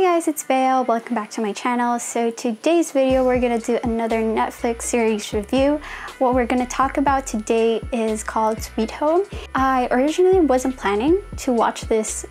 Hi guys, it's Bea. Welcome back to my channel. So today's video we're gonna do another Netflix series review. What we're gonna talk about today is called Sweet Home. I originally wasn't planning to watch this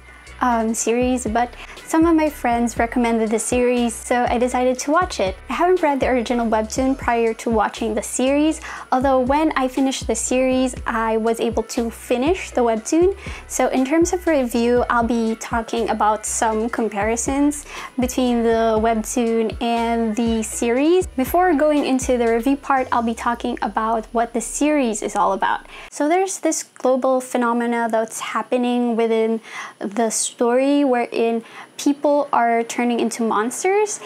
series, but some of my friends recommended the series, so I decided to watch it. I haven't read the original webtoon prior to watching the series, although when I finished the series, I was able to finish the webtoon. So in terms of review, I'll be talking about some comparisons between the webtoon and the series. Before going into the review part, I'll be talking about what the series is all about. So there's this global phenomena that's happening within the story wherein people are turning into monsters,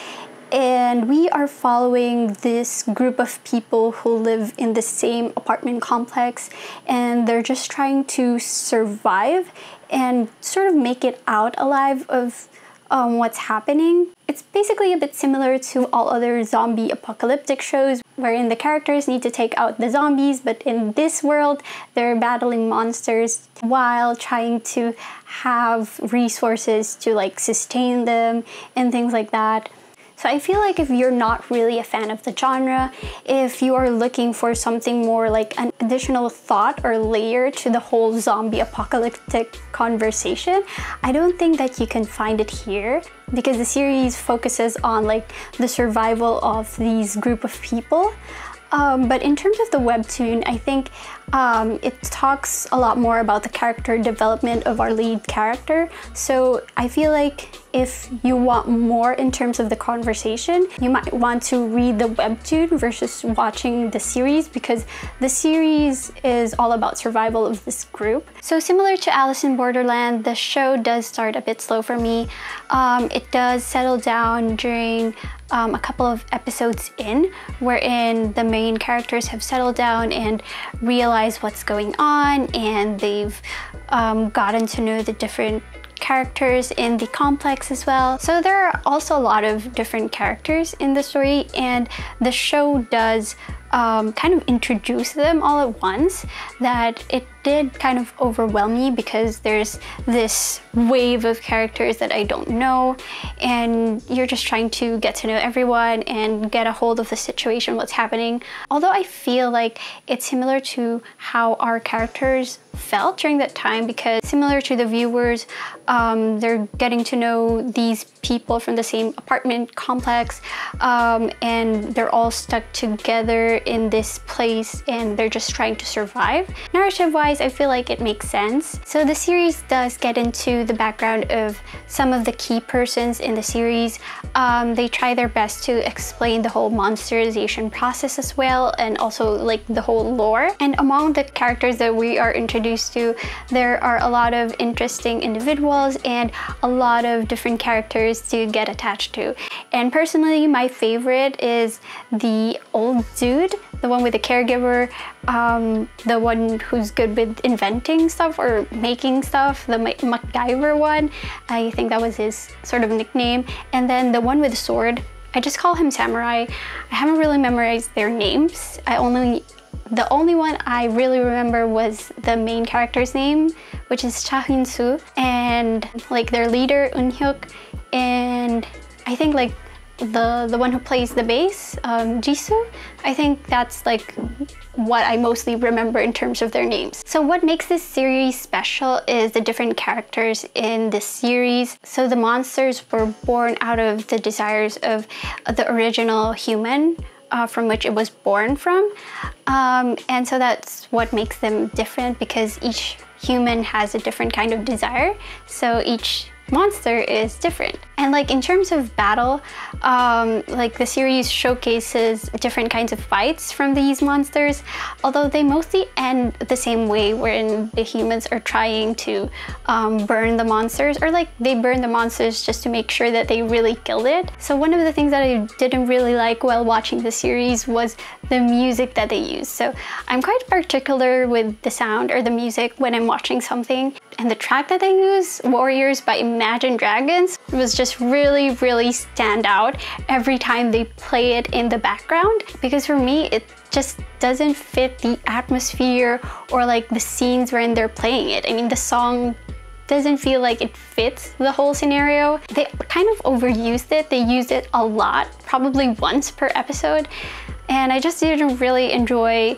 and we are following this group of people who live in the same apartment complex, and they're just trying to survive and sort of make it out alive of what's happening. It's basically a bit similar to all other zombie apocalyptic shows wherein the characters need to take out the zombies, but in this world they're battling monsters while trying to have resources to like sustain them and things like that. So I feel like if you're not really a fan of the genre, if you are looking for something more like an additional thought or layer to the whole zombie apocalyptic conversation, I don't think that you can find it here, because the series focuses on like the survival of these group of people. But in terms of the webtoon, I think it talks a lot more about the character development of our lead character. So I feel like if you want more in terms of the conversation, you might want to read the webtoon versus watching the series, because the series is all about survival of this group. So similar to Alice in Borderland, the show does start a bit slow for me. It does settle down during a couple of episodes in, wherein the main characters have settled down and realize what's going on, and they've gotten to know the different characters in the complex as well. So there are also a lot of different characters in the story, and the show does kind of introduce them all at once, that it did kind of overwhelm me, because there's this wave of characters that I don't know, and you're just trying to get to know everyone and get a hold of the situation, what's happening. Although I feel like it's similar to how our characters felt during that time, because similar to the viewers, they're getting to know these people from the same apartment complex, and they're all stuck together in this place, and they're just trying to survive. Narrative-wise, I feel like it makes sense. So the series does get into the background of some of the key persons in the series. They try their best to explain the whole monsterization process as well, and also like the whole lore. And among the characters that we are introduced to, there are a lot of interesting individuals and a lot of different characters to get attached to. And personally, my favorite is the old dude, the one with the caregiver, the one who's good with inventing stuff or making stuff, the MacGyver one. I think that was his sort of nickname. And then the one with the sword, I just call him Samurai. I haven't really memorized their names. The only one I really remember was the main character's name, which is Cha Hyun-soo, and like their leader Eun-hyuk, and I think like the one who plays the bass, Jisoo. I think that's like what I mostly remember in terms of their names. So what makes this series special is the different characters in this series. So the monsters were born out of the desires of the original human, from which it was born from, and so that's what makes them different, because each human has a different kind of desire, so each monster is different. And like in terms of battle, like the series showcases different kinds of fights from these monsters, although they mostly end the same way, wherein the humans are trying to burn the monsters, or like they burn the monsters just to make sure that they really killed it. So one of the things that I didn't really like while watching the series was the music that they use. So I'm quite particular with the sound or the music when I'm watching something, and the track that they use, Warriors by Imagine Dragons, was just really stand out every time they play it in the background, because for me it just doesn't fit the atmosphere or like the scenes wherein they're playing it. I mean, the song doesn't feel like it fits the whole scenario. They kind of overused it. They used it a lot, probably once per episode. And I just didn't really enjoy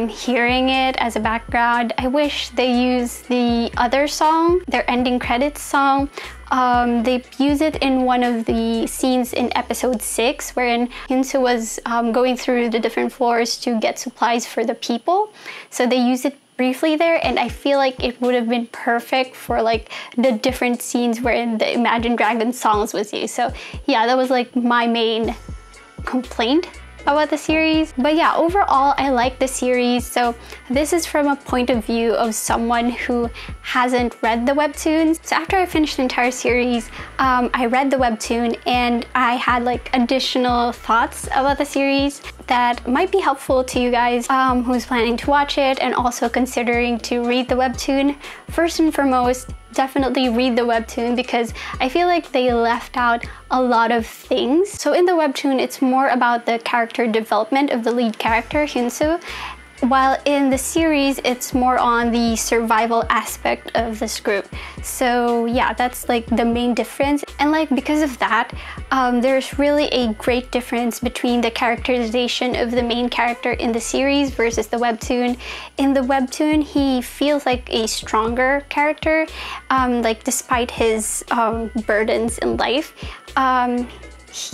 hearing it as a background. I wish they used the other song, their ending credits song. They use it in one of the scenes in episode 6, wherein Hyunsu was going through the different floors to get supplies for the people. So they use it briefly there, and I feel like it would have been perfect for like the different scenes wherein the Imagine Dragons songs was used. So yeah, that was like my main complaint about the series. But yeah, overall I like the series. So this is from a point of view of someone who hasn't read the webtoons. So after I finished the entire series, I read the webtoon and I had like additional thoughts about the series that might be helpful to you guys who's planning to watch it and also considering to read the webtoon. First and foremost, definitely read the webtoon because I feel like they left out a lot of things. So in the webtoon, it's more about the character development of the lead character, Hyunsu, while in the series, it's more on the survival aspect of this group. So yeah, that's like the main difference. And like because of that, there's really a great difference between the characterization of the main character in the series versus the webtoon. In the webtoon, he feels like a stronger character, like despite his burdens in life.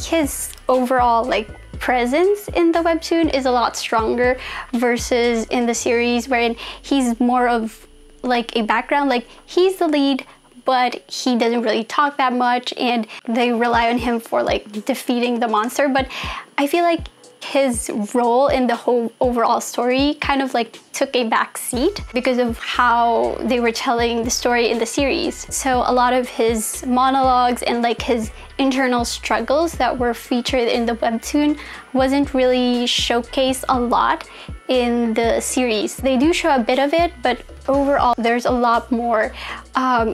His overall like presence in the webtoon is a lot stronger versus in the series wherein he's more of like a background. Like he's the lead, but he doesn't really talk that much and they rely on him for like defeating the monster. But I feel like his role in the whole overall story kind of like took a back seat because of how they were telling the story in the series. So a lot of his monologues and like his internal struggles that were featured in the webtoon wasn't really showcased a lot in the series. They do show a bit of it, but overall there's a lot more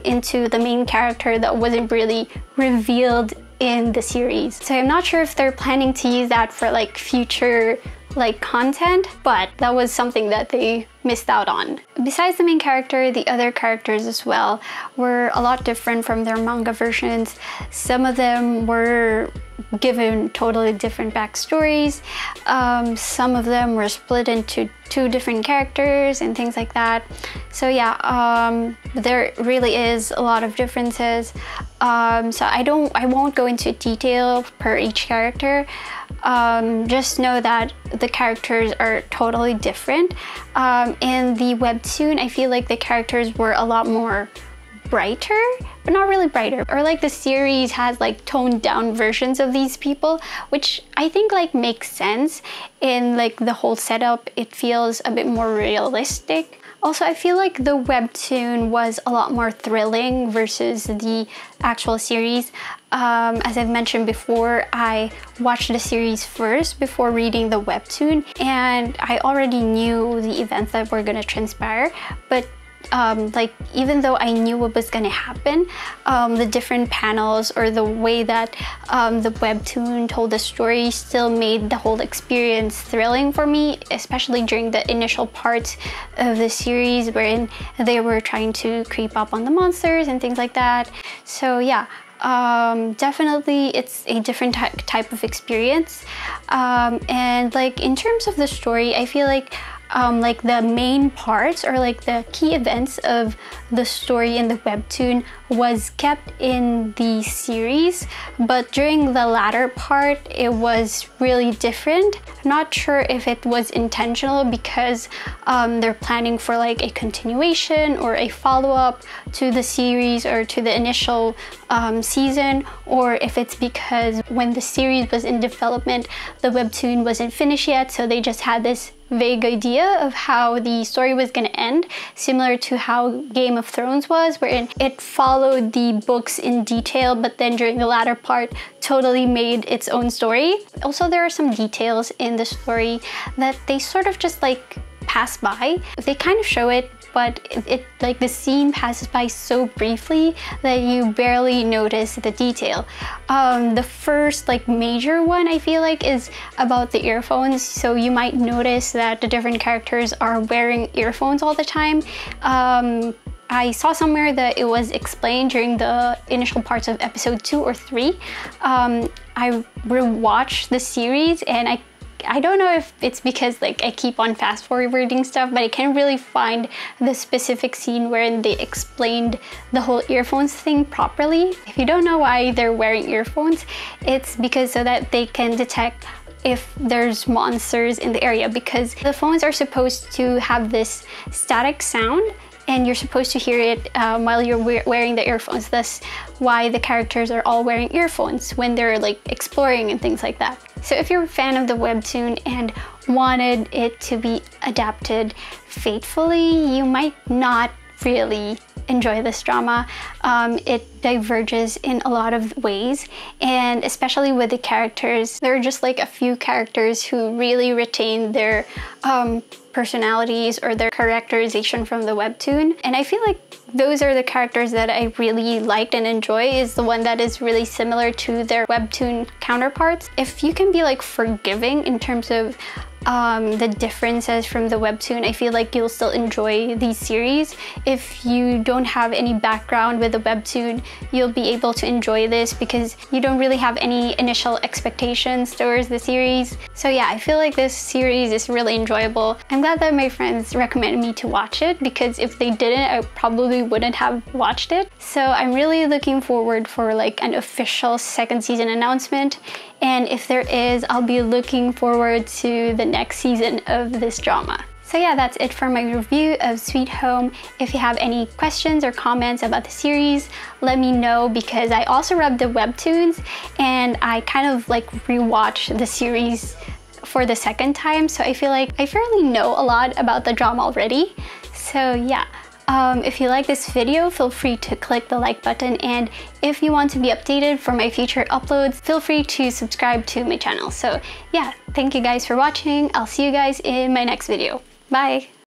into the main character that wasn't really revealed in the series. So I'm not sure if they're planning to use that for like future like content, but that was something that they missed out on. Besides the main character, the other characters as well were a lot different from their manga versions. Some of them were given totally different backstories. Some of them were split into 2 different characters and things like that. So yeah, there really is a lot of differences. So I won't go into detail per each character. Just know that the characters are totally different. In the webtoon, I feel like the characters were a lot more brighter, but not really brighter. Or like the series has like toned down versions of these people, which I think like makes sense in like the whole setup. It feels a bit more realistic. Also, I feel like the webtoon was a lot more thrilling versus the actual series. As I've mentioned before, I watched the series first before reading the webtoon, and I already knew the events that were gonna transpire, but like even though I knew what was going to happen, the different panels or the way that the webtoon told the story still made the whole experience thrilling for me, especially during the initial parts of the series wherein they were trying to creep up on the monsters and things like that. So yeah, definitely it's a different type of experience. And like in terms of the story, I feel like the main parts or like the key events of the story in the webtoon was kept in the series, but during the latter part it was really different. I'm not sure if it was intentional because they're planning for like a continuation or a follow-up to the series or to the initial season, or if it's because when the series was in development the webtoon wasn't finished yet, so they just had this vague idea of how the story was going to end, similar to how Game of Thrones was, wherein it followed the books in detail, but then during the latter part totally made its own story. Also, there are some details in the story that they sort of just like pass by. They kind of show it, but it like the scene passes by so briefly that you barely notice the detail. The first like major one I feel like is about the earphones. So you might notice that the different characters are wearing earphones all the time. I saw somewhere that it was explained during the initial parts of episode 2 or 3. I rewatched the series, and I don't know if it's because like I keep on fast forwarding stuff, but I can't really find the specific scene wherein they explained the whole earphones thing properly. If you don't know why they're wearing earphones, it's because so that they can detect if there's monsters in the area, because the phones are supposed to have this static sound and you're supposed to hear it while you're wearing the earphones. That's why the characters are all wearing earphones when they're like exploring and things like that. So if you're a fan of the webtoon and wanted it to be adapted faithfully, you might not really enjoy this drama. It diverges in a lot of ways, and especially with the characters, there are just like a few characters who really retain their personalities or their characterization from the webtoon, and I feel like those are the characters that I really liked and enjoy, is the one that is really similar to their webtoon counterparts. If you can be like forgiving in terms of the differences from the webtoon, I feel like you'll still enjoy these series. If you don't have any background with the webtoon, you'll be able to enjoy this because you don't really have any initial expectations towards the series. So yeah, I feel like this series is really enjoyable. I'm glad that my friends recommended me to watch it, because if they didn't, I probably wouldn't have watched it. So I'm really looking forward for like an official second season announcement. And if there is, I'll be looking forward to the next season of this drama. So yeah, that's it for my review of Sweet Home. If you have any questions or comments about the series, let me know, because I also read the webtoons and I kind of like rewatched the series for the second time. So I feel like I fairly know a lot about the drama already. So yeah. If you like this video, feel free to click the like button, and if you want to be updated for my future uploads, feel free to subscribe to my channel. So yeah, thank you guys for watching. I'll see you guys in my next video. Bye!